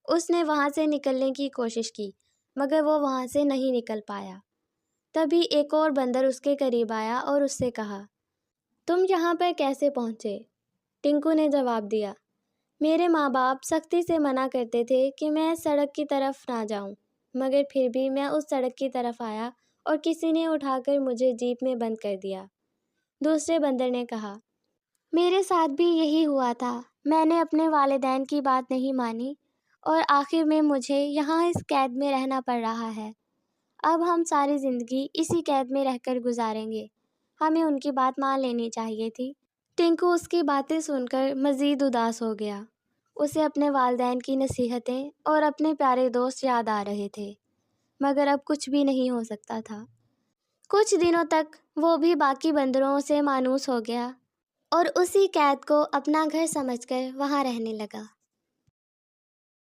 اس نے وہاں سے نکلنے کی کوشش کی مگر وہ وہاں سے نہیں نکل پایا۔ تبھی ایک اور بندر اس کے قریب آیا اور اس سے کہا، تم یہاں پر کیسے پہنچے؟ ٹنکو نے جواب دیا، میرے ماں باپ سختی سے منع کرتے تھے کہ میں سڑک کی طرف نہ جاؤں، مگر پھر بھی میں اس سڑک کی طرف آیا اور کسی نے اٹھا کر مجھے جیپ میں بند کر دیا۔ دوسرے بندر نے کہا، میرے ساتھ بھی یہی ہوا تھا، میں نے اپنے والدین کی بات نہیں مانی اور آخر میں مجھے یہاں اس قید میں رہنا پڑ رہا ہے۔ اب ہم ساری زندگی اسی قید میں رہ کر گزاریں گے، ہمیں ان کی بات مان لینی چاہیے تھی۔ ٹنکو اس کی باتیں سن کر مزید اداس ہو گیا۔ اسے اپنے والدین کی نصیحتیں اور اپنے پیارے دوست یاد آ رہے تھے، مگر اب کچھ بھی نہیں ہو سکتا تھا۔ کچھ دنوں تک وہ بھی باقی بندروں سے مانوس ہو گیا اور اسی قید کو اپنا گھر سمجھ کر وہاں رہنے لگا۔